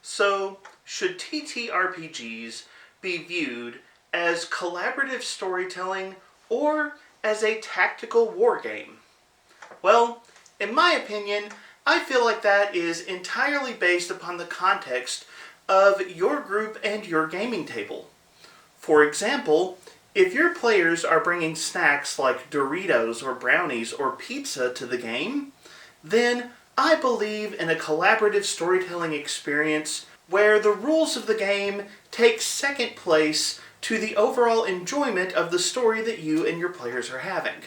So, should TTRPGs be viewed as collaborative storytelling or as a tactical war game? Well, in my opinion, I feel like that is entirely based upon the context of your group and your gaming table. For example, if your players are bringing snacks like Doritos or brownies or pizza to the game, then I believe in a collaborative storytelling experience where the rules of the game take second place to the overall enjoyment of the story that you and your players are having.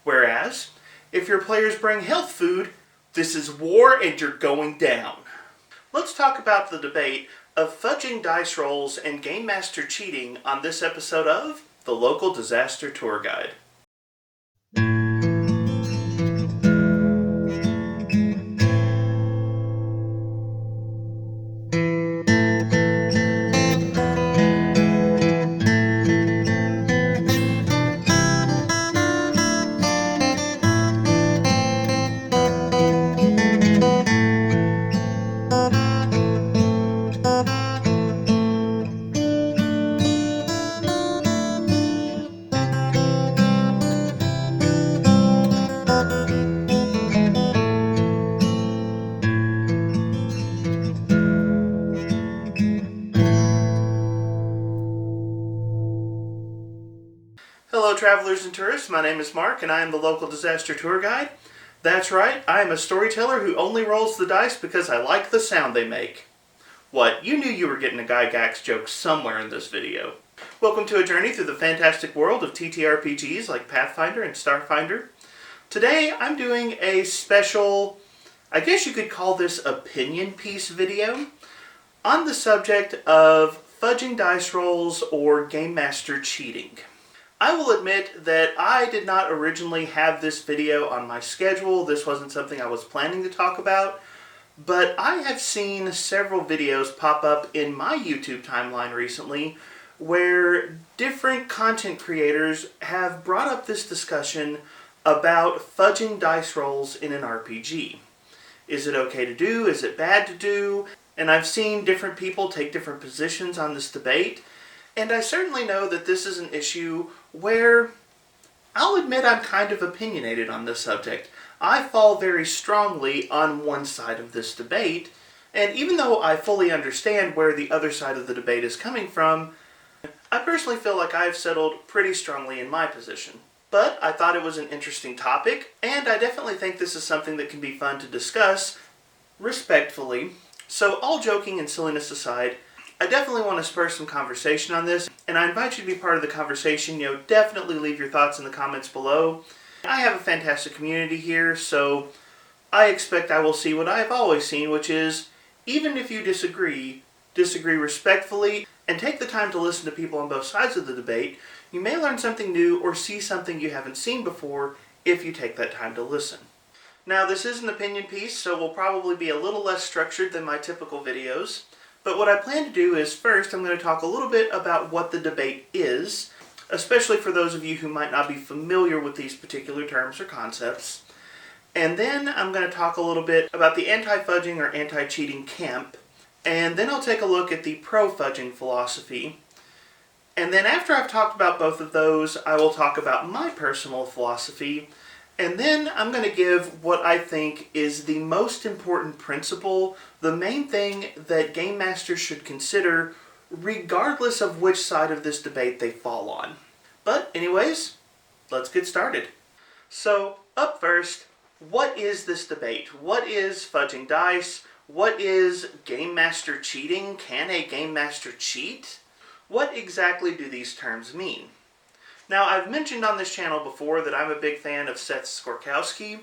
Whereas, if your players bring health food, this is war and you're going down. Let's talk about the debate of fudging dice rolls and Game Master cheating on this episode of The Local Disaster Tour Guide. Hello travelers and tourists, my name is Mark and I am the local disaster tour guide. That's right, I am a storyteller who only rolls the dice because I like the sound they make. What, you knew you were getting a Gygax joke somewhere in this video. Welcome to a journey through the fantastic world of TTRPGs like Pathfinder and Starfinder. Today I'm doing a special, I guess you could call this opinion piece video, on the subject of fudging dice rolls or Game Master cheating. I will admit that I did not originally have this video on my schedule. This wasn't something I was planning to talk about, but I have seen several videos pop up in my YouTube timeline recently where different content creators have brought up this discussion about fudging dice rolls in an RPG. Is it okay to do? Is it bad to do? And I've seen different people take different positions on this debate. And I certainly know that this is an issue where I'll admit I'm kind of opinionated on this subject. I fall very strongly on one side of this debate, and even though I fully understand where the other side of the debate is coming from, I personally feel like I've settled pretty strongly in my position. But I thought it was an interesting topic, and I definitely think this is something that can be fun to discuss respectfully. So all joking and silliness aside, I definitely want to spur some conversation on this, and I invite you to be part of the conversation. Definitely leave your thoughts in the comments below. I have a fantastic community here, so I expect I will see what I have always seen, which is, even if you disagree respectfully, and take the time to listen to people on both sides of the debate. You may learn something new or see something you haven't seen before if you take that time to listen. Now, this is an opinion piece, so will probably be a little less structured than my typical videos. But what I plan to do is, first, I'm going to talk a little bit about what the debate is, especially for those of you who might not be familiar with these particular terms or concepts. And then I'm going to talk a little bit about the anti-fudging or anti-cheating camp. And then I'll take a look at the pro-fudging philosophy. And then after I've talked about both of those, I will talk about my personal philosophy. And then I'm going to give what I think is the most important principle, the main thing that Game Masters should consider, regardless of which side of this debate they fall on. But anyways, let's get started. So, up first, what is this debate? What is fudging dice? What is Game Master cheating? Can a Game Master cheat? What exactly do these terms mean? Now, I've mentioned on this channel before that I'm a big fan of Seth Skorkowski,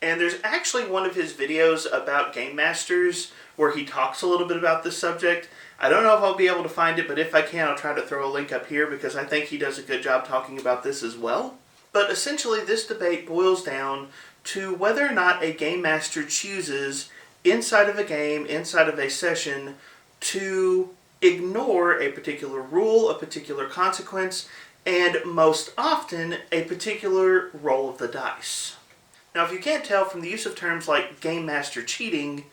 and there's actually one of his videos about Game Masters where he talks a little bit about this subject. I don't know if I'll be able to find it, but if I can, I'll try to throw a link up here because I think he does a good job talking about this as well. But essentially, this debate boils down to whether or not a Game Master chooses, inside of a game, inside of a session, to ignore a particular rule, a particular consequence, and most often, a particular roll of the dice. Now, if you can't tell from the use of terms like Game Master cheating,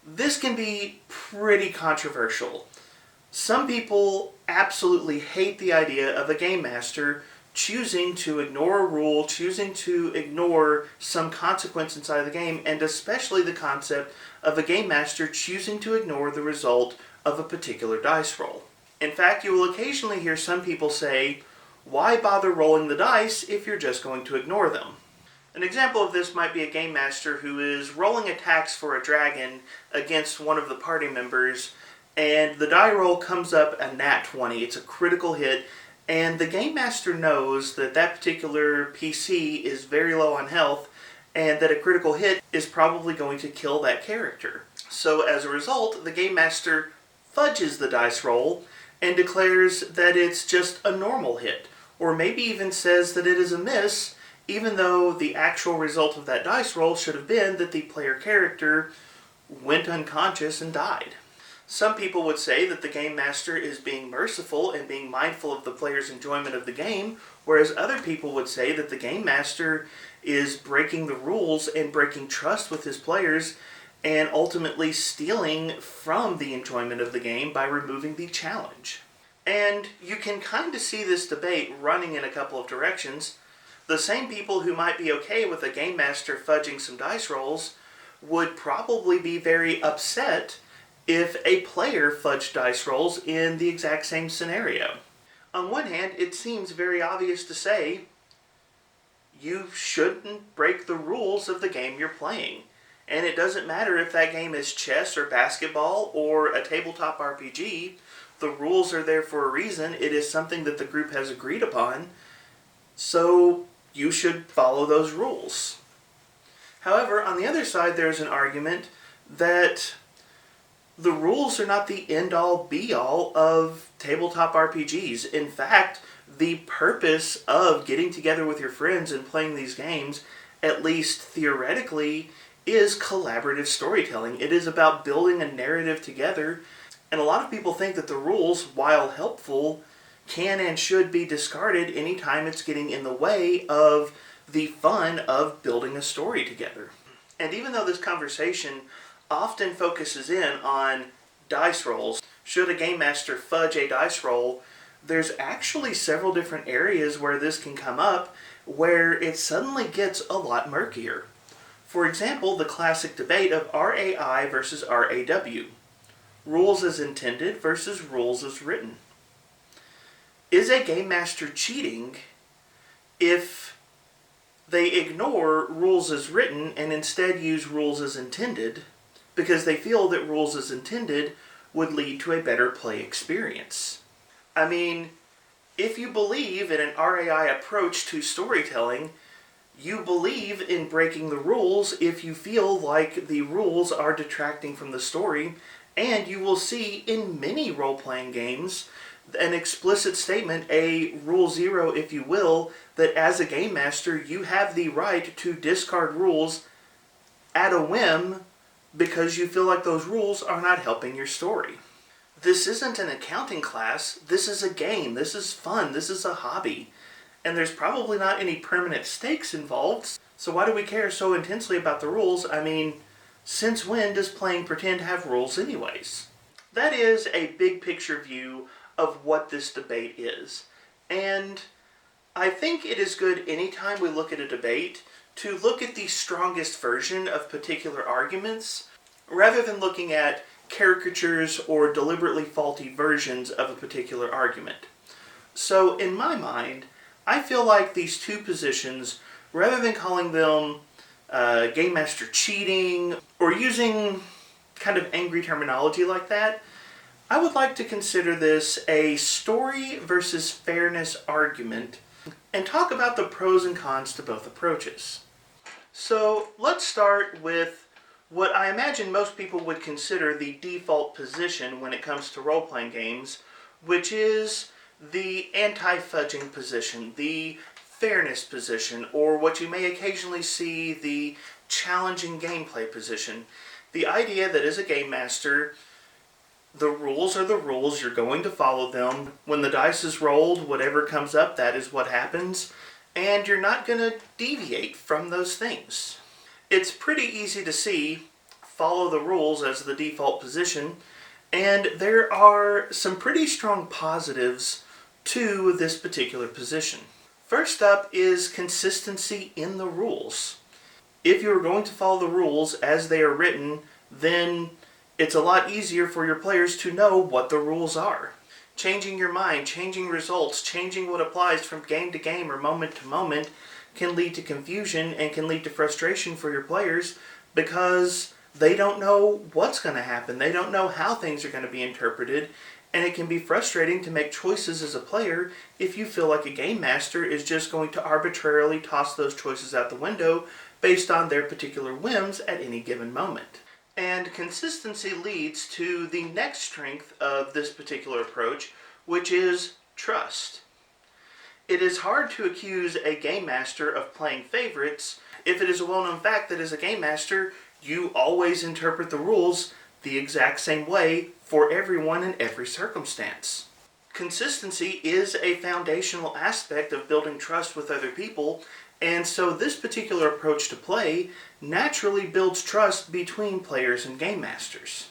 this can be pretty controversial. Some people absolutely hate the idea of a game master choosing to ignore a rule, choosing to ignore some consequence inside of the game, and especially the concept of a game master choosing to ignore the result of a particular dice roll. In fact, you will occasionally hear some people say, why bother rolling the dice if you're just going to ignore them? An example of this might be a game master who is rolling attacks for a dragon against one of the party members, and the die roll comes up a nat 20. It's a critical hit, and the game master knows that that particular PC is very low on health, and that a critical hit is probably going to kill that character. So as a result, the game master fudges the dice roll and declares that it's just a normal hit, or maybe even says that it is a miss, even though the actual result of that dice roll should have been that the player character went unconscious and died. Some people would say that the game master is being merciful and being mindful of the player's enjoyment of the game, whereas other people would say that the game master is breaking the rules and breaking trust with his players and ultimately stealing from the enjoyment of the game by removing the challenge. And you can kind of see this debate running in a couple of directions. The same people who might be okay with a game master fudging some dice rolls would probably be very upset if a player fudged dice rolls in the exact same scenario. On one hand, it seems very obvious to say, you shouldn't break the rules of the game you're playing. And it doesn't matter if that game is chess or basketball or a tabletop RPG. The rules are there for a reason. It is something that the group has agreed upon. So you should follow those rules. However, on the other side, there's an argument that the rules are not the end-all, be-all of tabletop RPGs. In fact, the purpose of getting together with your friends and playing these games, at least theoretically, is collaborative storytelling. It is about building a narrative together, and a lot of people think that the rules, while helpful, can and should be discarded anytime it's getting in the way of the fun of building a story together. And even though this conversation often focuses in on dice rolls, should a game master fudge a dice roll, there's actually several different areas where this can come up where it suddenly gets a lot murkier. For example, the classic debate of RAI versus RAW. Rules as intended versus rules as written. Is a game master cheating if they ignore rules as written and instead use rules as intended because they feel that rules as intended would lead to a better play experience? I mean, if you believe in an RAI approach to storytelling, you believe in breaking the rules if you feel like the rules are detracting from the story, and you will see in many role-playing games an explicit statement, a rule zero if you will, that as a game master you have the right to discard rules at a whim because you feel like those rules are not helping your story. This isn't an accounting class, this is a game, this is fun, this is a hobby. And there's probably not any permanent stakes involved, so why do we care so intensely about the rules? I mean, since when does playing pretend have rules anyways? That is a big picture view of what this debate is. And I think it is good anytime we look at a debate to look at the strongest version of particular arguments, rather than looking at caricatures or deliberately faulty versions of a particular argument. So in my mind, I feel like these two positions, rather than calling them game master cheating or using kind of angry terminology like that, I would like to consider this a story versus fairness argument and talk about the pros and cons to both approaches. So let's start with what I imagine most people would consider the default position when it comes to role-playing games, which is the anti-fudging position, the fairness position, or what you may occasionally see, the challenging gameplay position. The idea that as a game master, the rules are the rules, you're going to follow them. When the dice is rolled, whatever comes up, that is what happens, and you're not going to deviate from those things. It's pretty easy to see follow the rules as the default position, And there are some pretty strong positives to this particular position. First up is consistency in the rules. If you're going to follow the rules as they are written, then it's a lot easier for your players to know what the rules are. Changing your mind, changing results, changing what applies from game to game or moment to moment can lead to confusion and can lead to frustration for your players because they don't know what's going to happen. They don't know how things are going to be interpreted, and it can be frustrating to make choices as a player if you feel like a game master is just going to arbitrarily toss those choices out the window based on their particular whims at any given moment. And consistency leads to the next strength of this particular approach, which is trust. It is hard to accuse a game master of playing favorites if it is a well-known fact that as a game master, you always interpret the rules the exact same way for everyone in every circumstance. Consistency is a foundational aspect of building trust with other people, and so this particular approach to play naturally builds trust between players and game masters.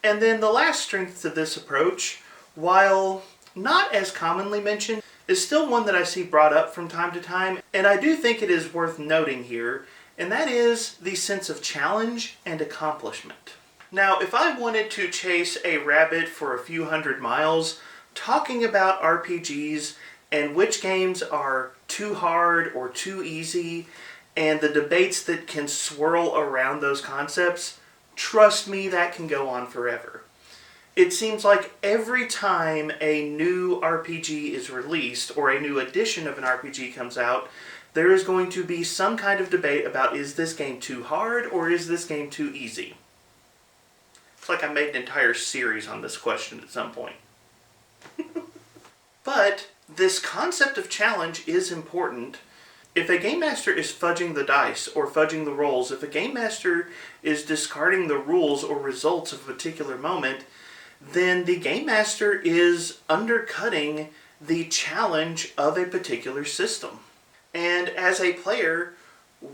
And then the last strength to this approach, while not as commonly mentioned, is still one that I see brought up from time to time, and I do think it is worth noting here, and that is the sense of challenge and accomplishment. Now, if I wanted to chase a rabbit for a few hundred miles, talking about RPGs and which games are too hard or too easy, and the debates that can swirl around those concepts, trust me, that can go on forever. It seems like every time a new RPG is released, or a new edition of an RPG comes out, there is going to be some kind of debate about, is this game too hard or is this game too easy? It's like I made an entire series on this question at some point. But this concept of challenge is important. If a game master is fudging the dice or fudging the rolls, if a game master is discarding the rules or results of a particular moment, then the game master is undercutting the challenge of a particular system. And as a player,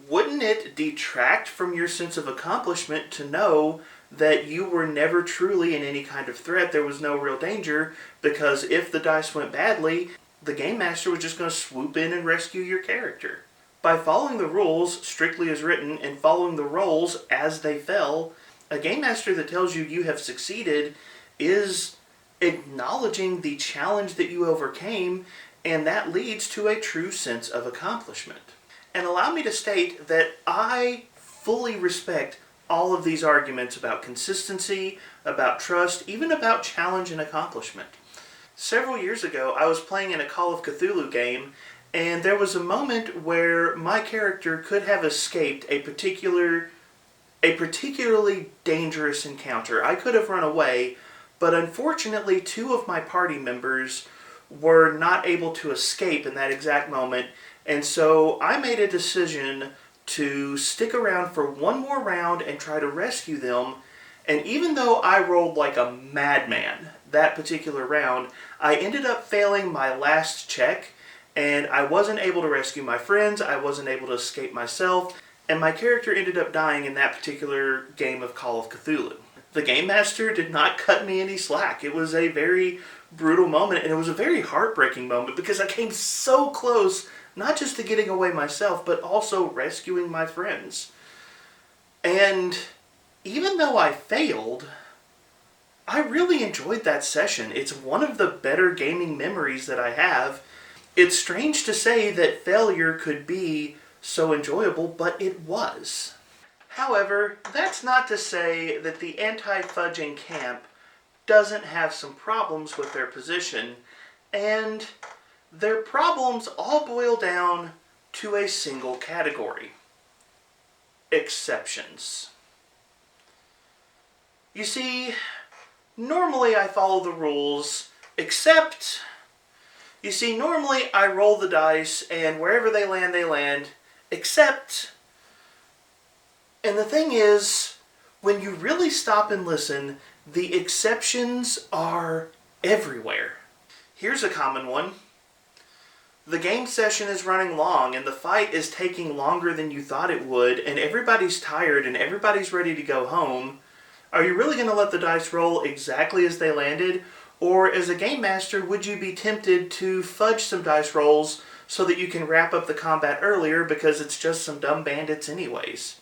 wouldn't it detract from your sense of accomplishment to know that you were never truly in any kind of threat? There was no real danger, because if the dice went badly, the game master was just going to swoop in and rescue your character. By following the rules strictly as written and following the rolls as they fell, a game master that tells you you have succeeded is acknowledging the challenge that you overcame, and that leads to a true sense of accomplishment. And allow me to state that I fully respect all of these arguments about consistency, about trust, even about challenge and accomplishment. Several years ago, I was playing in a Call of Cthulhu game, and there was a moment where my character could have escaped a particularly dangerous encounter. I could have run away, but unfortunately 2 of my party members were not able to escape in that exact moment, and so I made a decision to stick around for one more round and try to rescue them. And even though I rolled like a madman that particular round, I ended up failing my last check, and I wasn't able to rescue my friends, I wasn't able to escape myself, and my character ended up dying in that particular game of Call of Cthulhu. The game master did not cut me any slack. It was a very brutal moment, and it was a very heartbreaking moment because I came so close, not just to getting away myself, but also rescuing my friends. And even though I failed, I really enjoyed that session. It's one of the better gaming memories that I have. It's strange to say that failure could be so enjoyable, but it was. However, that's not to say that the anti-fudging camp doesn't have some problems with their position, and their problems all boil down to a single category: exceptions. You see, normally I follow the rules, except, normally I roll the dice, and wherever they land, except. And the thing is, when you really stop and listen, the exceptions are everywhere. Here's a common one. The game session is running long, and the fight is taking longer than you thought it would, and everybody's tired, and everybody's ready to go home. Are you really going to let the dice roll exactly as they landed? Or as a game master, would you be tempted to fudge some dice rolls so that you can wrap up the combat earlier because it's just some dumb bandits anyways?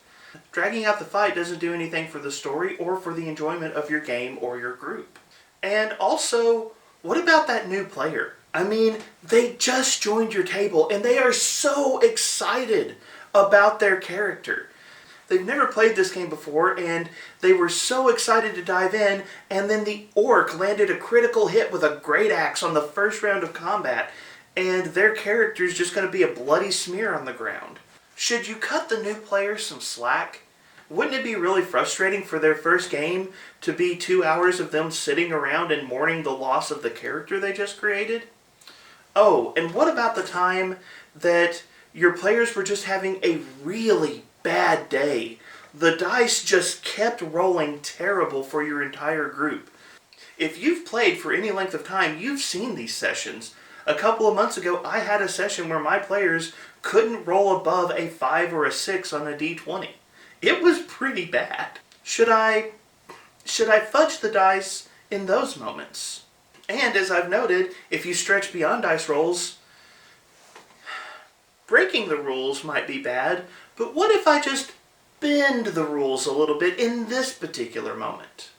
Dragging out the fight doesn't do anything for the story or for the enjoyment of your game or your group. And also, what about that new player? I mean, they just joined your table and they are so excited about their character. They've never played this game before and they were so excited to dive in, and then the orc landed a critical hit with a great axe on the first round of combat and their character's just going to be a bloody smear on the ground. Should you cut the new player some slack? Wouldn't it be really frustrating for their first game to be 2 hours of them sitting around and mourning the loss of the character they just created? Oh, and what about the time that your players were just having a really bad day? The dice just kept rolling terrible for your entire group. If you've played for any length of time, you've seen these sessions. A couple of months ago, I had a session where my players couldn't roll above a 5 or a 6 on a d20. It was pretty bad. Should I fudge the dice in those moments? And as I've noted, if you stretch beyond dice rolls, breaking the rules might be bad, but what if I just bend the rules a little bit in this particular moment?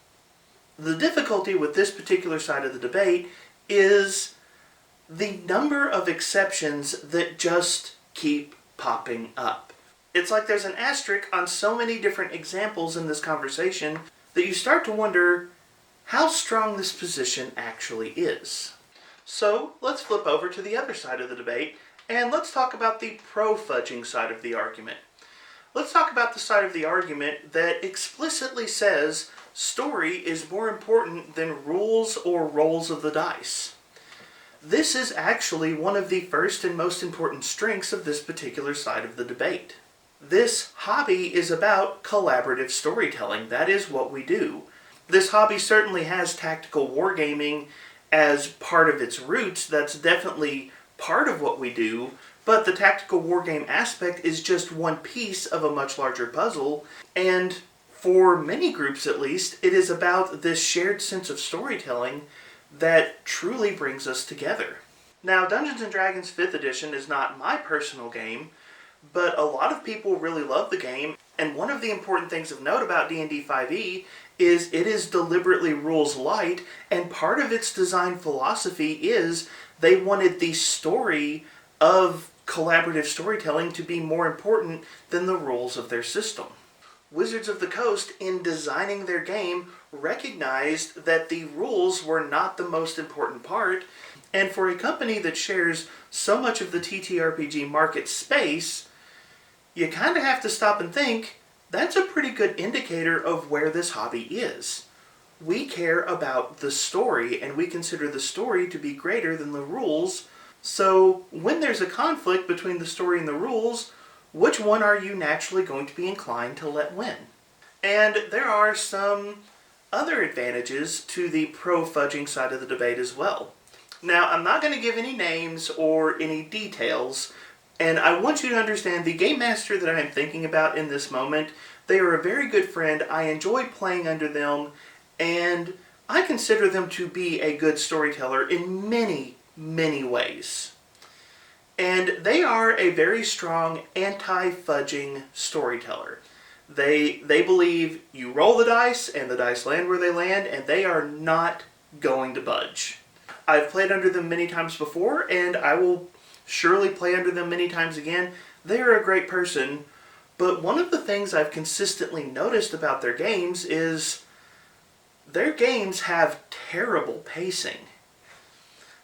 The difficulty with this particular side of the debate is the number of exceptions that just keep popping up. It's like there's an asterisk on so many different examples in this conversation that you start to wonder how strong this position actually is. So let's flip over to the other side of the debate and let's talk about the pro-fudging side of the argument. Let's talk about the side of the argument that explicitly says story is more important than rules or rolls of the dice. This is actually one of the first and most important strengths of this particular side of the debate. This hobby is about collaborative storytelling. That is what we do. This hobby certainly has tactical wargaming as part of its roots. That's definitely part of what we do, but the tactical wargame aspect is just one piece of a much larger puzzle, and for many groups at least, it is about this shared sense of storytelling that truly brings us together. Now, Dungeons & Dragons 5th edition is not my personal game, but a lot of people really love the game, and one of the important things of note about D&D 5e is it is deliberately rules light, and part of its design philosophy is they wanted the story of collaborative storytelling to be more important than the rules of their system. Wizards of the Coast, in designing their game, recognized that the rules were not the most important part, and for a company that shares so much of the TTRPG market space, you kind of have to stop and think, that's a pretty good indicator of where this hobby is. We care about the story, and we consider the story to be greater than the rules, so when there's a conflict between the story and the rules, which one are you naturally going to be inclined to let win? And there are some other advantages to the pro-fudging side of the debate as well. Now, I'm not going to give any names or any details, and I want you to understand the game master that I'm thinking about in this moment, they are a very good friend. I enjoy playing under them, and I consider them to be a good storyteller in many, many ways. And they are a very strong anti-fudging storyteller. They believe you roll the dice and the dice land where they land, and they are not going to budge. I've played under them many times before, and I will surely play under them many times again. They are a great person, but one of the things I've consistently noticed about their games is their games have terrible pacing.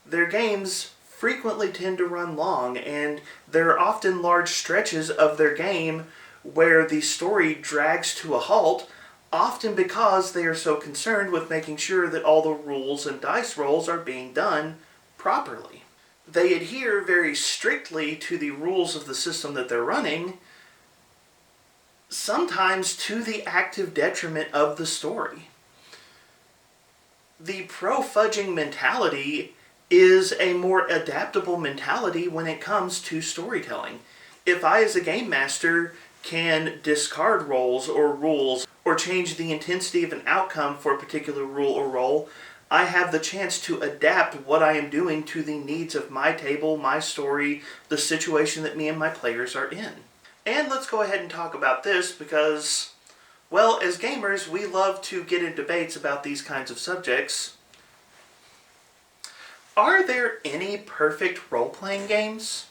Their games frequently tend to run long, and there are often large stretches of their game where the story drags to a halt, often because they are so concerned with making sure that all the rules and dice rolls are being done properly. They adhere very strictly to the rules of the system that they're running, sometimes to the active detriment of the story. The pro-fudging mentality is a more adaptable mentality when it comes to storytelling. If I, as a game master, can discard rolls or rules or change the intensity of an outcome for a particular rule or role, I have the chance to adapt what I am doing to the needs of my table, my story, the situation that me and my players are in. And let's go ahead and talk about this because, well, as gamers, we love to get in debates about these kinds of subjects. Are there any perfect role-playing games?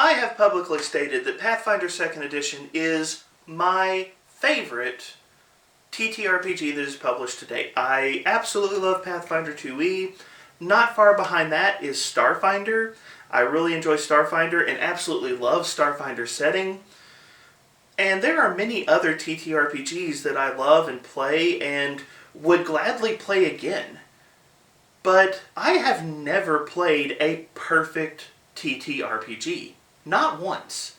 I have publicly stated that Pathfinder 2nd Edition is my favorite TTRPG that is published to date. I absolutely love Pathfinder 2e. Not far behind that is Starfinder. I really enjoy Starfinder and absolutely love Starfinder's setting. And there are many other TTRPGs that I love and play and would gladly play again. But I have never played a perfect TTRPG. Not once.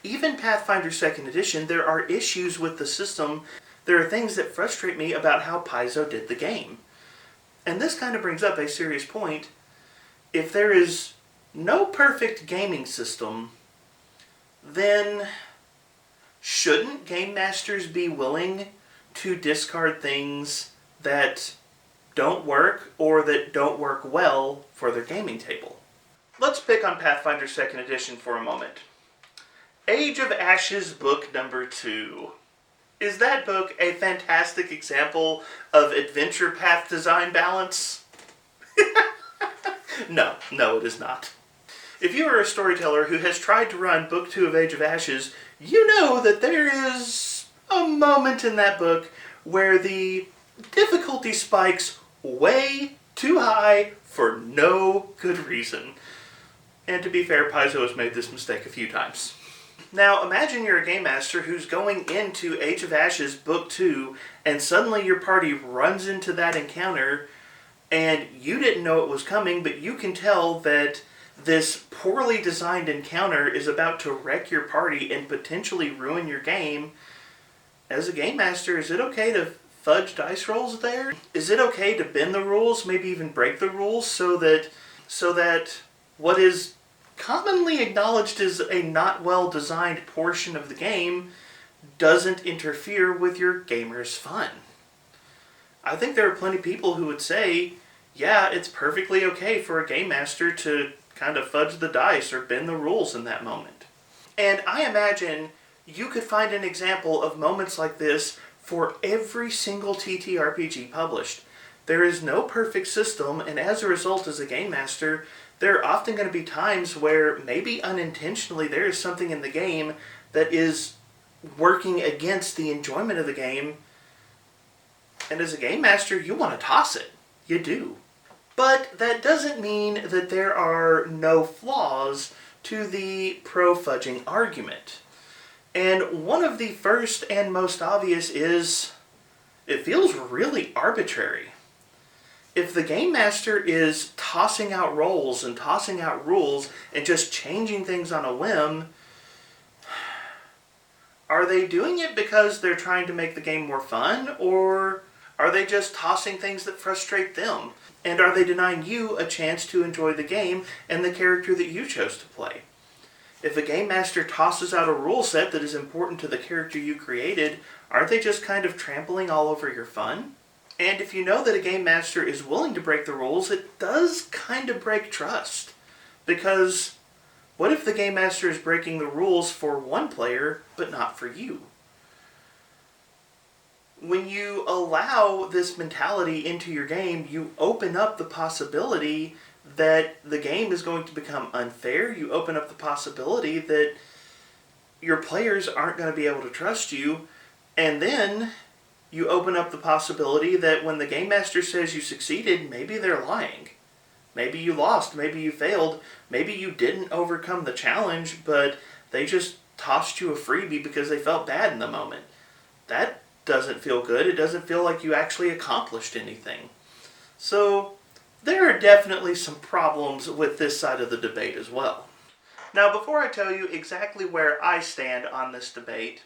Even Pathfinder 2nd Edition, there are issues with the system. There are things that frustrate me about how Paizo did the game. And this kind of brings up a serious point. If there is no perfect gaming system, then shouldn't game masters be willing to discard things that don't work or that don't work well for their gaming table? Let's pick on Pathfinder 2nd Edition for a moment. Age of Ashes book number 2. Is that book a fantastic example of adventure path design balance? No, it is not. If you are a storyteller who has tried to run Book 2 of Age of Ashes, you know that there is a moment in that book where the difficulty spikes way too high for no good reason. And to be fair, Paizo has made this mistake a few times. Now, imagine you're a game master who's going into Age of Ashes Book 2, and suddenly your party runs into that encounter, and you didn't know it was coming, but you can tell that this poorly designed encounter is about to wreck your party and potentially ruin your game. As a game master, is it okay to fudge dice rolls there? Is it okay to bend the rules, maybe even break the rules, so that what is commonly acknowledged as a not well-designed portion of the game doesn't interfere with your gamer's fun? I think there are plenty of people who would say, yeah, it's perfectly okay for a game master to kind of fudge the dice or bend the rules in that moment. And I imagine you could find an example of moments like this for every single TTRPG published. There is no perfect system, and as a result, as a game master, there are often going to be times where maybe unintentionally there is something in the game that is working against the enjoyment of the game, and as a game master, you want to toss it. You do. But that doesn't mean that there are no flaws to the pro-fudging argument. And one of the first and most obvious is, it feels really arbitrary. If the game master is tossing out rolls and tossing out rules and just changing things on a whim, are they doing it because they're trying to make the game more fun, or are they just tossing things that frustrate them? And are they denying you a chance to enjoy the game and the character that you chose to play? If a game master tosses out a rule set that is important to the character you created, aren't they just kind of trampling all over your fun? And if you know that a game master is willing to break the rules, it does kind of break trust. Because what if the game master is breaking the rules for one player, but not for you? When you allow this mentality into your game, you open up the possibility that the game is going to become unfair. You open up the possibility that your players aren't going to be able to trust you. And then you open up the possibility that when the game master says you succeeded, maybe they're lying. Maybe you lost, maybe you failed, maybe you didn't overcome the challenge, but they just tossed you a freebie because they felt bad in the moment. That doesn't feel good. It doesn't feel like you actually accomplished anything. So there are definitely some problems with this side of the debate as well. Now, before I tell you exactly where I stand on this debate,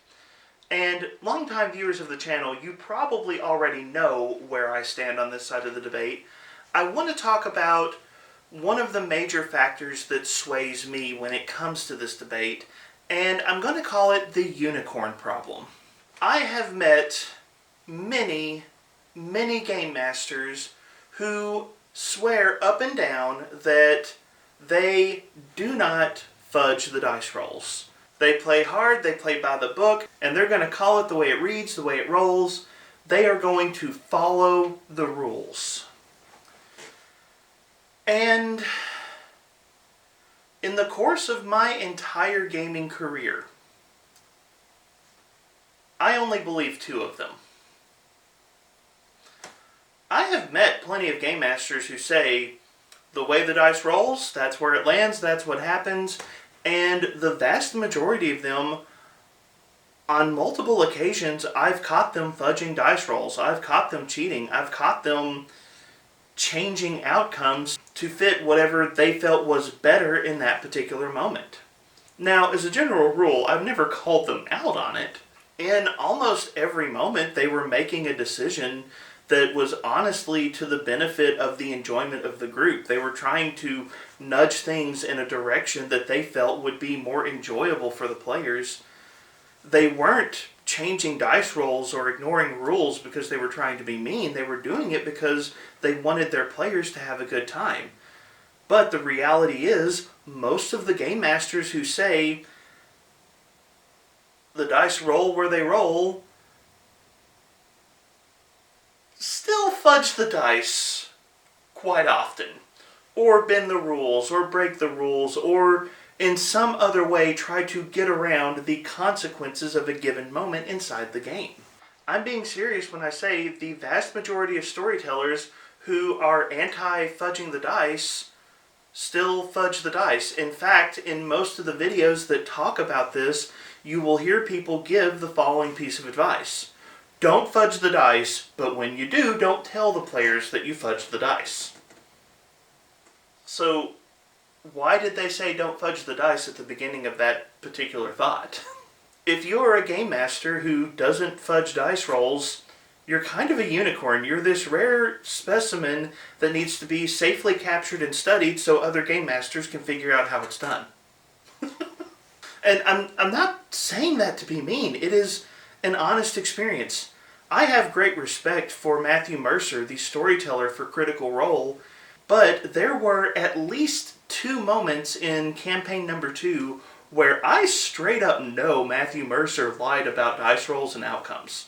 and longtime viewers of the channel, you probably already know where I stand on this side of the debate, I want to talk about one of the major factors that sways me when it comes to this debate, and I'm going to call it the unicorn problem. I have met many, many game masters who swear up and down that they do not fudge the dice rolls. They play hard, they play by the book, and they're going to call it the way it reads, the way it rolls. They are going to follow the rules. And in the course of my entire gaming career, I only believe two of them. I have met plenty of game masters who say, the way the dice rolls, that's where it lands, that's what happens, and the vast majority of them, on multiple occasions, I've caught them fudging dice rolls, I've caught them cheating, I've caught them changing outcomes to fit whatever they felt was better in that particular moment. Now, as a general rule, I've never called them out on it. In almost every moment, they were making a decision that was honestly to the benefit of the enjoyment of the group. They were trying to nudge things in a direction that they felt would be more enjoyable for the players. They weren't changing dice rolls or ignoring rules because they were trying to be mean. They were doing it because they wanted their players to have a good time. But the reality is, most of the game masters who say the dice roll where they roll still fudge the dice quite often, or bend the rules, or break the rules, or in some other way try to get around the consequences of a given moment inside the game. I'm being serious when I say the vast majority of storytellers who are anti-fudging the dice still fudge the dice. In fact, in most of the videos that talk about this, you will hear people give the following piece of advice. Don't fudge the dice, but when you do, don't tell the players that you fudged the dice. So, why did they say don't fudge the dice at the beginning of that particular thought? If you're a game master who doesn't fudge dice rolls, you're kind of a unicorn. You're this rare specimen that needs to be safely captured and studied so other game masters can figure out how it's done. And I'm not saying that to be mean. It is an honest experience. I have great respect for Matthew Mercer, the storyteller for Critical Role, but there were at least 2 moments in campaign number 2 where I straight up know Matthew Mercer lied about dice rolls and outcomes.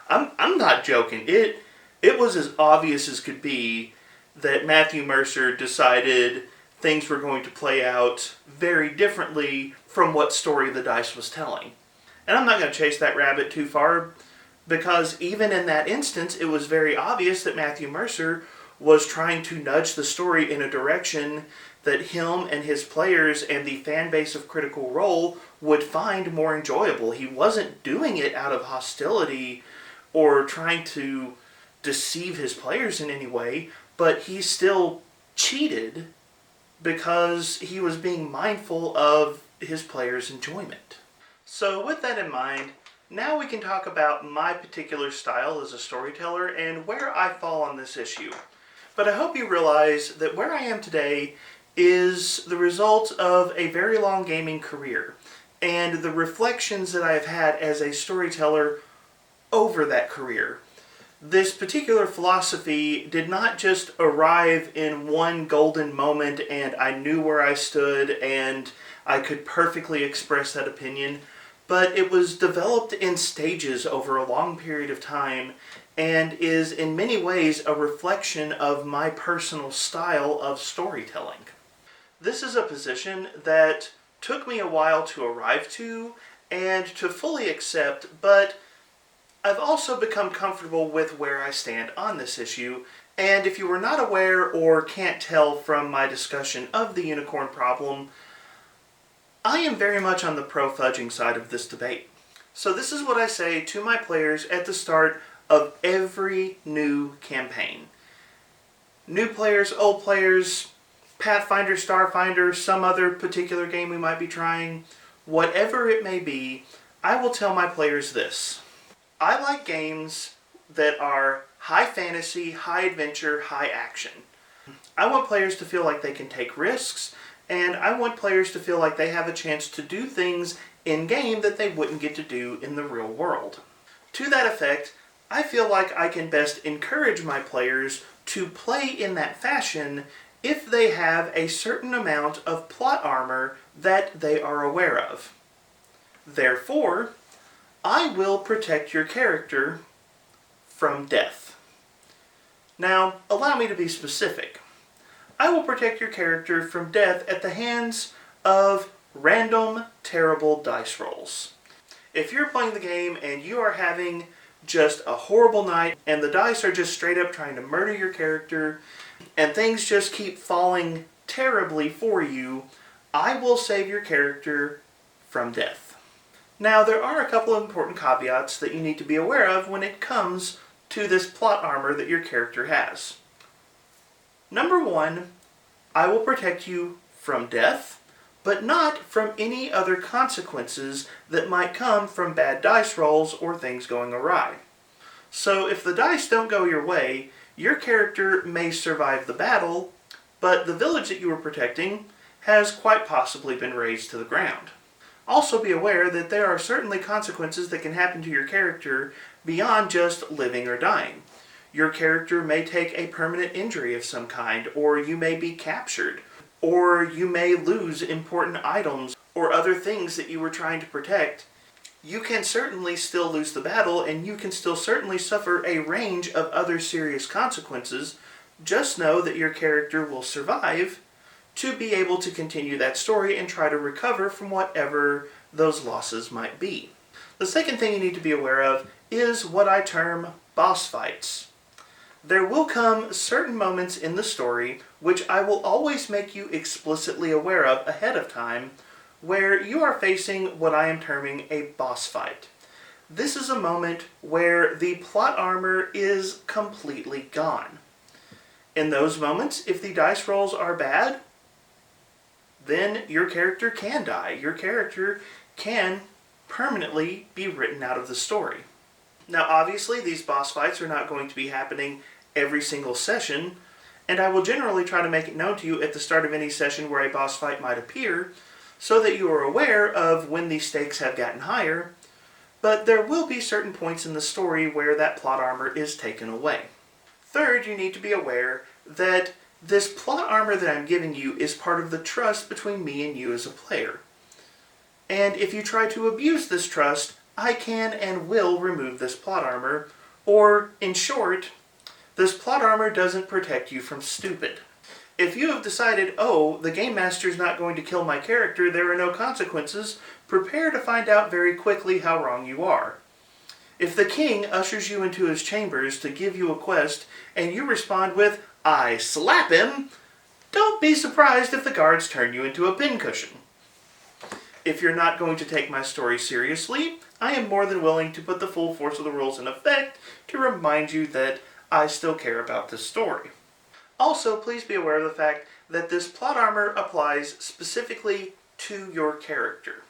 I'm not joking. It was as obvious as could be that Matthew Mercer decided things were going to play out very differently from what story the dice was telling. And I'm not going to chase that rabbit too far, because even in that instance, it was very obvious that Matthew Mercer was trying to nudge the story in a direction that him and his players and the fan base of Critical Role would find more enjoyable. He wasn't doing it out of hostility or trying to deceive his players in any way, but he still cheated because he was being mindful of his players' enjoyment. So with that in mind, now we can talk about my particular style as a storyteller and where I fall on this issue. But I hope you realize that where I am today is the result of a very long gaming career and the reflections that I've had as a storyteller over that career. This particular philosophy did not just arrive in one golden moment and I knew where I stood and I could perfectly express that opinion, but it was developed in stages over a long period of time and is in many ways a reflection of my personal style of storytelling. This is a position that took me a while to arrive to and to fully accept, but I've also become comfortable with where I stand on this issue, and if you were not aware or can't tell from my discussion of the unicorn problem, I am very much on the pro-fudging side of this debate. So this is what I say to my players at the start of every new campaign. New players, old players, Pathfinder, Starfinder, some other particular game we might be trying, whatever it may be, I will tell my players this. I like games that are high fantasy, high adventure, high action. I want players to feel like they can take risks and I want players to feel like they have a chance to do things in-game that they wouldn't get to do in the real world. To that effect, I feel like I can best encourage my players to play in that fashion if they have a certain amount of plot armor that they are aware of. Therefore, I will protect your character from death. Now, allow me to be specific. I will protect your character from death at the hands of random, terrible dice rolls. If you're playing the game and you are having just a horrible night and the dice are just straight up trying to murder your character and things just keep falling terribly for you, I will save your character from death. Now, there are a couple of important caveats that you need to be aware of when it comes to this plot armor that your character has. Number one, I will protect you from death, but not from any other consequences that might come from bad dice rolls or things going awry. So if the dice don't go your way, your character may survive the battle, but the village that you were protecting has quite possibly been razed to the ground. Also be aware that there are certainly consequences that can happen to your character beyond just living or dying. Your character may take a permanent injury of some kind, or you may be captured, or you may lose important items or other things that you were trying to protect. You can certainly still lose the battle, and you can still certainly suffer a range of other serious consequences. Just know that your character will survive to be able to continue that story and try to recover from whatever those losses might be. The second thing you need to be aware of is what I term boss fights. There will come certain moments in the story which I will always make you explicitly aware of ahead of time where you are facing what I am terming a boss fight. This is a moment where the plot armor is completely gone. In those moments, if the dice rolls are bad, then your character can die. Your character can permanently be written out of the story. Now obviously these boss fights are not going to be happening every single session, and I will generally try to make it known to you at the start of any session where a boss fight might appear, so that you are aware of when the stakes have gotten higher, but there will be certain points in the story where that plot armor is taken away. Third, you need to be aware that this plot armor that I'm giving you is part of the trust between me and you as a player. And if you try to abuse this trust, I can and will remove this plot armor, or, in short, this plot armor doesn't protect you from stupid. If you have decided, oh, the Game Master's not going to kill my character, there are no consequences, prepare to find out very quickly how wrong you are. If the king ushers you into his chambers to give you a quest, and you respond with, I slap him, don't be surprised if the guards turn you into a pincushion. If you're not going to take my story seriously, I am more than willing to put the full force of the rules in effect to remind you that I still care about this story. Also, please be aware of the fact that this plot armor applies specifically to your character.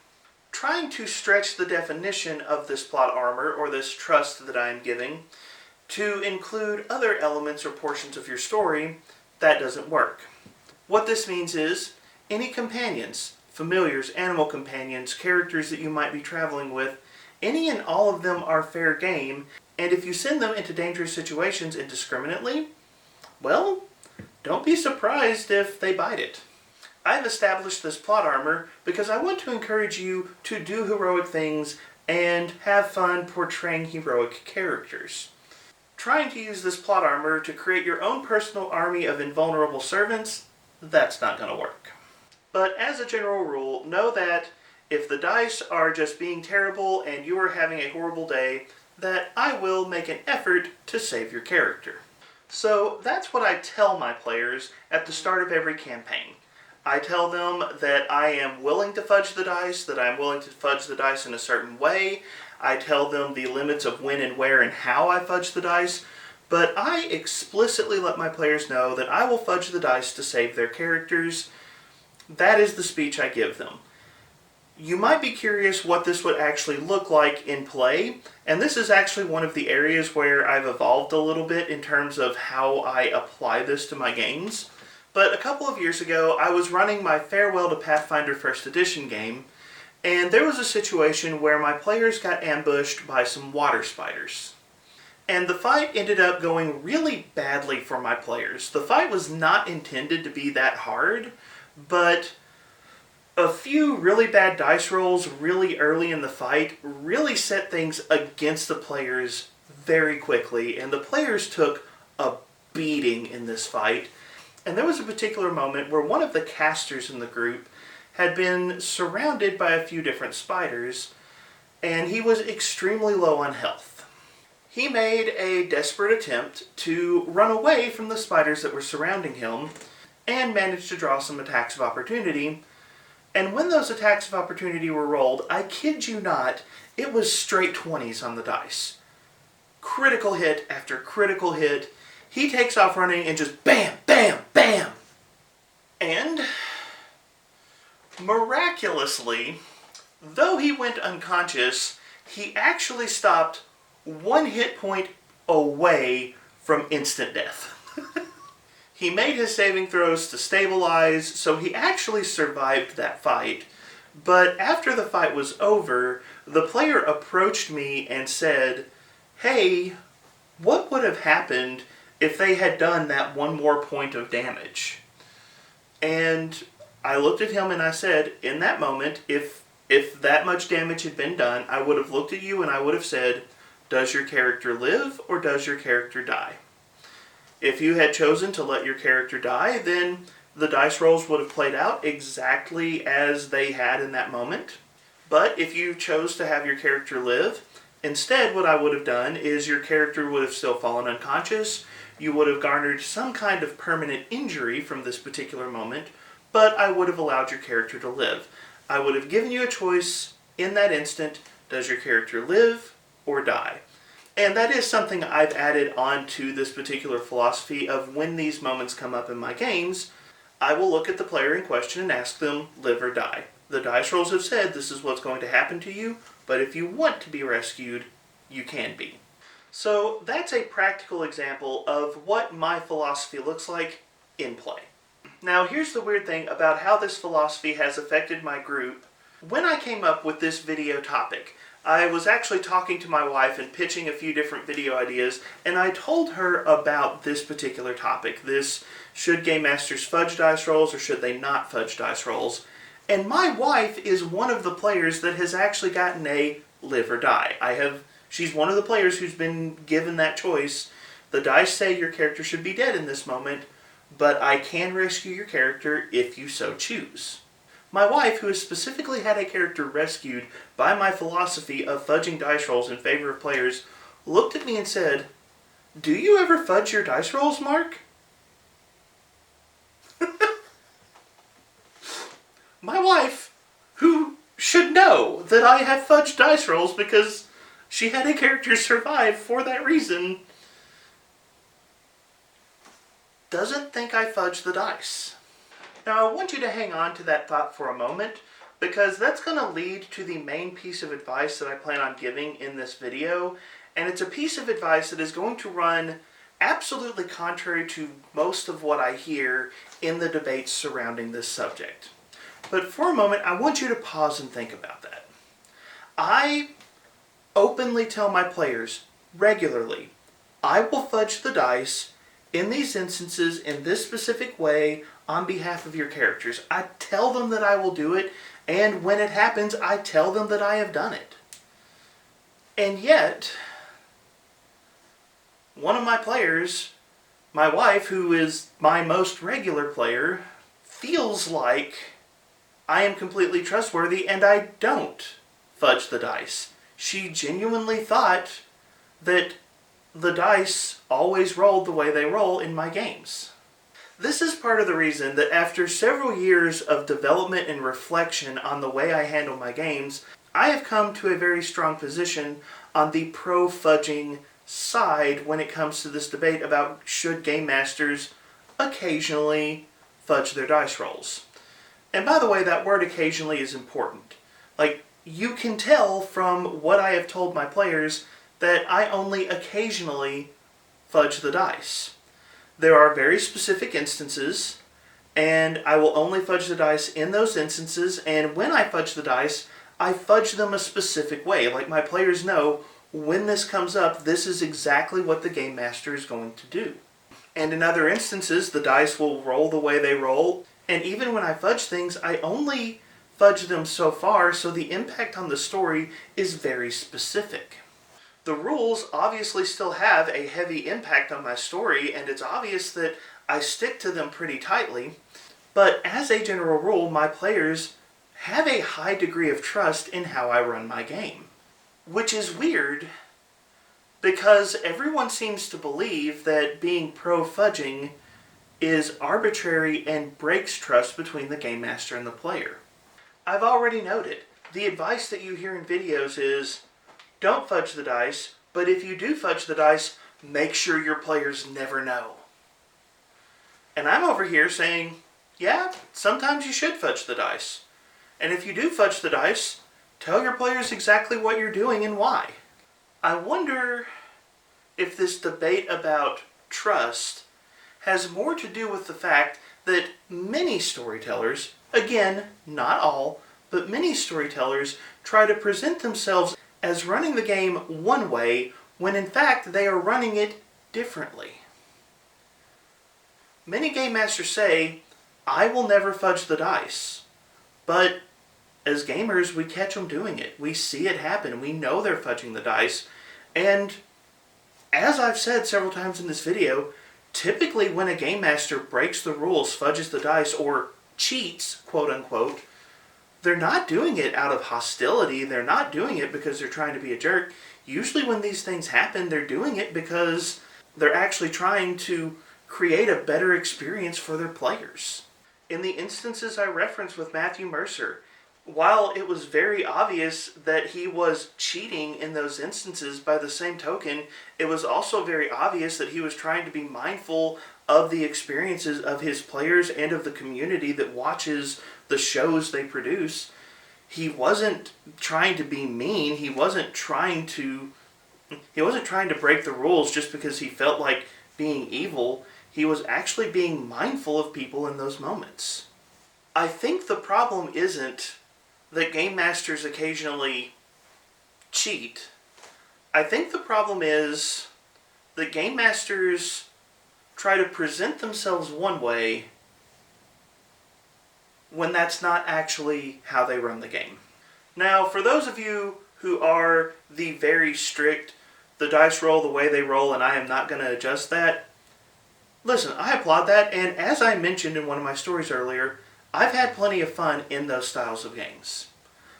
Trying to stretch the definition of this plot armor, or this trust that I am giving, to include other elements or portions of your story, that doesn't work. What this means is, any companions, familiars, animal companions, characters that you might be traveling with, any and all of them are fair game, and if you send them into dangerous situations indiscriminately, well, don't be surprised if they bite it. I've established this plot armor because I want to encourage you to do heroic things and have fun portraying heroic characters. Trying to use this plot armor to create your own personal army of invulnerable servants, that's not going to work. But as a general rule, know that if the dice are just being terrible and you are having a horrible day, that I will make an effort to save your character. So that's what I tell my players at the start of every campaign. I tell them that I am willing to fudge the dice, that I'm willing to fudge the dice in a certain way. I tell them the limits of when and where and how I fudge the dice, but I explicitly let my players know that I will fudge the dice to save their characters. That is the speech I give them. You might be curious what this would actually look like in play, and this is actually one of the areas where I've evolved a little bit in terms of how I apply this to my games. But a couple of years ago, I was running my Farewell to Pathfinder First Edition game, and there was a situation where my players got ambushed by some water spiders. And the fight ended up going really badly for my players. The fight was not intended to be that hard, but a few really bad dice rolls really early in the fight really set things against the players very quickly, and the players took a beating in this fight. And there was a particular moment where one of the casters in the group had been surrounded by a few different spiders, and he was extremely low on health. He made a desperate attempt to run away from the spiders that were surrounding him, and managed to draw some attacks of opportunity. And when those attacks of opportunity were rolled, I kid you not, it was straight 20s on the dice. Critical hit after critical hit. He takes off running and just bam, bam, bam! And miraculously, though he went unconscious, he actually stopped 1 hit point away from instant death. He made his saving throws to stabilize, so he actually survived that fight. But after the fight was over, the player approached me and said, "Hey, what would have happened if they had done that 1 more point of damage?" And I looked at him and I said, in that moment, if that much damage had been done, I would have looked at you and I would have said, does your character live or does your character die? If you had chosen to let your character die, then the dice rolls would have played out exactly as they had in that moment. But if you chose to have your character live, instead what I would have done is your character would have still fallen unconscious, you would have garnered some kind of permanent injury from this particular moment, but I would have allowed your character to live. I would have given you a choice in that instant, does your character live or die? And that is something I've added on to this particular philosophy of when these moments come up in my games, I will look at the player in question and ask them, live or die. The dice rolls have said this is what's going to happen to you, but if you want to be rescued, you can be. So that's a practical example of what my philosophy looks like in play. Now here's the weird thing about how this philosophy has affected my group. When I came up with this video topic, I was actually talking to my wife and pitching a few different video ideas, and I told her about this particular topic. This, should game masters fudge dice rolls or should they not fudge dice rolls? And my wife is one of the players that has actually gotten a live or die. She's one of the players who's been given that choice. The dice say your character should be dead in this moment, but I can rescue your character if you so choose. My wife, who has specifically had a character rescued by my philosophy of fudging dice rolls in favor of players, looked at me and said, "Do you ever fudge your dice rolls, Mark?" My wife, who should know that I have fudged dice rolls because she had a character survive for that reason, doesn't think I fudge the dice. Now, I want you to hang on to that thought for a moment, because that's going to lead to the main piece of advice that I plan on giving in this video, and it's a piece of advice that is going to run absolutely contrary to most of what I hear in the debates surrounding this subject. But for a moment, I want you to pause and think about that. I openly tell my players regularly, I will fudge the dice in these instances in this specific way on behalf of your characters. I tell them that I will do it, and when it happens, I tell them that I have done it. And yet, one of my players, my wife, who is my most regular player, feels like I am completely trustworthy and I don't fudge the dice. She genuinely thought that the dice always rolled the way they roll in my games. This is part of the reason that after several years of development and reflection on the way I handle my games, I have come to a very strong position on the pro-fudging side when it comes to this debate about should game masters occasionally fudge their dice rolls. And by the way, that word occasionally is important. Like, you can tell from what I have told my players that I only occasionally fudge the dice. There are very specific instances, and I will only fudge the dice in those instances, and when I fudge the dice, I fudge them a specific way. Like, my players know, when this comes up, this is exactly what the Game Master is going to do. And in other instances, the dice will roll the way they roll, and even when I fudge things, I only fudge them so far, so the impact on the story is very specific. The rules obviously still have a heavy impact on my story, and it's obvious that I stick to them pretty tightly, but as a general rule, my players have a high degree of trust in how I run my game. Which is weird, because everyone seems to believe that being pro-fudging is arbitrary and breaks trust between the Game Master and the player. I've already noted, the advice that you hear in videos is, don't fudge the dice, but if you do fudge the dice, make sure your players never know. And I'm over here saying, yeah, sometimes you should fudge the dice. And if you do fudge the dice, tell your players exactly what you're doing and why. I wonder if this debate about trust has more to do with the fact that many storytellers, again, not all, but many storytellers try to present themselves as running the game one way when in fact they are running it differently. Many Game Masters say, I will never fudge the dice, but as gamers we catch them doing it. We see it happen. We know they're fudging the dice, and as I've said several times in this video, typically when a Game Master breaks the rules, fudges the dice, or cheats, quote unquote, they're not doing it out of hostility. They're not doing it because they're trying to be a jerk. Usually when these things happen, they're doing it because they're actually trying to create a better experience for their players. In the instances I referenced with Matthew Mercer, while it was very obvious that he was cheating in those instances, by the same token, it was also very obvious that he was trying to be mindful of the experiences of his players and of the community that watches the shows they produce. He wasn't trying to be mean. He wasn't trying to break the rules just because he felt like being evil. He was actually being mindful of people in those moments. I think the problem isn't that Game Masters occasionally cheat. I think the problem is that Game Masters try to present themselves one way when that's not actually how they run the game. Now, for those of you who are the very strict, the dice roll the way they roll and I am not going to adjust that, listen, I applaud that, and as I mentioned in one of my stories earlier, I've had plenty of fun in those styles of games.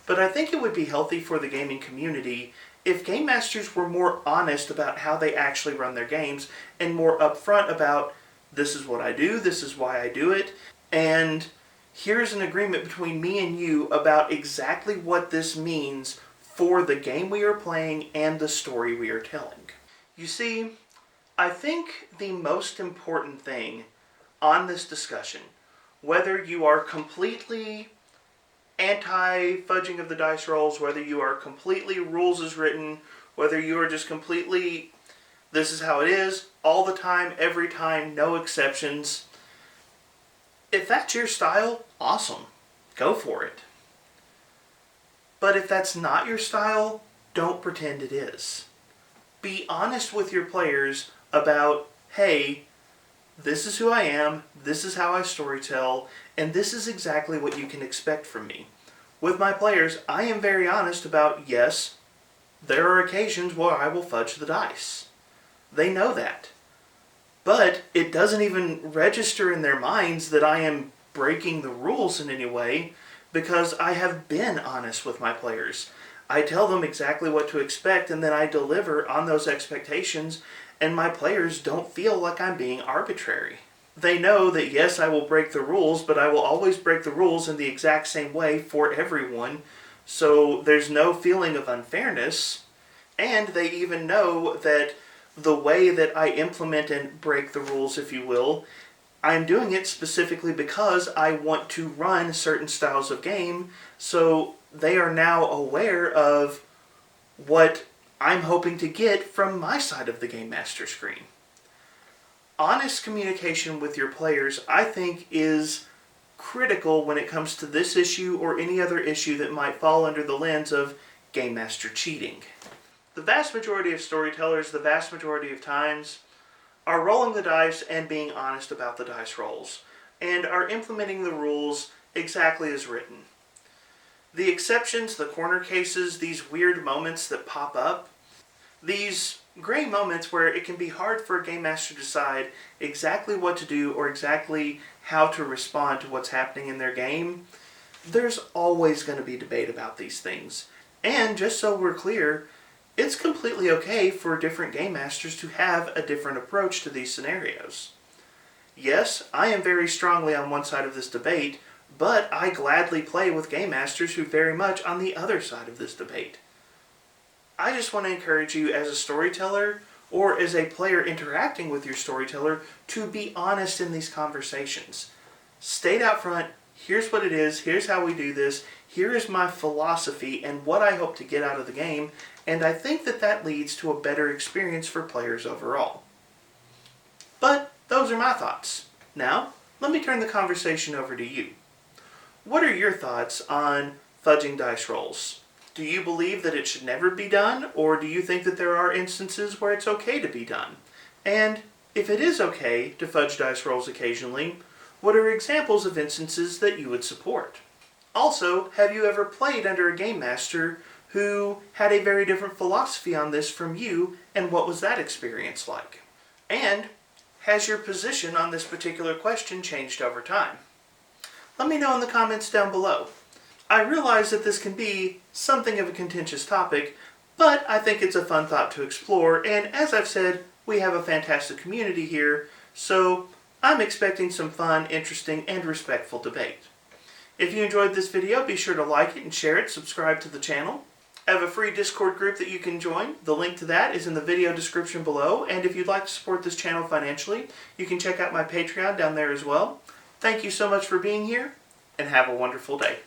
But I think it would be healthy for the gaming community if Game Masters were more honest about how they actually run their games and more upfront about, this is what I do, this is why I do it, and here's an agreement between me and you about exactly what this means for the game we are playing and the story we are telling. You see, I think the most important thing on this discussion, whether you are completely anti-fudging of the dice rolls, whether you are completely rules as written, whether you are just completely, this is how it is, all the time, every time, no exceptions, if that's your style, awesome. Go for it. But if that's not your style, don't pretend it is. Be honest with your players about, hey, this is who I am, this is how I storytell, and this is exactly what you can expect from me. With my players, I am very honest about, yes, there are occasions where I will fudge the dice. They know that. But it doesn't even register in their minds that I am breaking the rules in any way, because I have been honest with my players. I tell them exactly what to expect, and then I deliver on those expectations, and my players don't feel like I'm being arbitrary. They know that yes, I will break the rules, but I will always break the rules in the exact same way for everyone, so there's no feeling of unfairness, and they even know that the way that I implement and break the rules, if you will, I'm doing it specifically because I want to run certain styles of game, so they are now aware of what I'm hoping to get from my side of the Game Master screen. Honest communication with your players, I think, is critical when it comes to this issue or any other issue that might fall under the lens of Game Master cheating. The vast majority of storytellers, the vast majority of times, are rolling the dice and being honest about the dice rolls, and are implementing the rules exactly as written. The exceptions, the corner cases, these weird moments that pop up, these gray moments where it can be hard for a game master to decide exactly what to do or exactly how to respond to what's happening in their game, there's always going to be debate about these things. And just so we're clear, it's completely okay for different game masters to have a different approach to these scenarios. Yes, I am very strongly on one side of this debate, but I gladly play with game masters who are very much on the other side of this debate. I just want to encourage you as a storyteller or as a player interacting with your storyteller to be honest in these conversations. State out front, here's what it is, here's how we do this, here is my philosophy and what I hope to get out of the game, and I think that that leads to a better experience for players overall. But those are my thoughts. Now, let me turn the conversation over to you. What are your thoughts on fudging dice rolls? Do you believe that it should never be done, or do you think that there are instances where it's okay to be done? And if it is okay to fudge dice rolls occasionally, what are examples of instances that you would support? Also, have you ever played under a game master who had a very different philosophy on this from you, and what was that experience like? And has your position on this particular question changed over time? Let me know in the comments down below. I realize that this can be something of a contentious topic, but I think it's a fun thought to explore, and as I've said, we have a fantastic community here, so I'm expecting some fun, interesting, and respectful debate. If you enjoyed this video, be sure to like it and share it, subscribe to the channel. I have a free Discord group that you can join. The link to that is in the video description below, and if you'd like to support this channel financially, you can check out my Patreon down there as well. Thank you so much for being here, and have a wonderful day.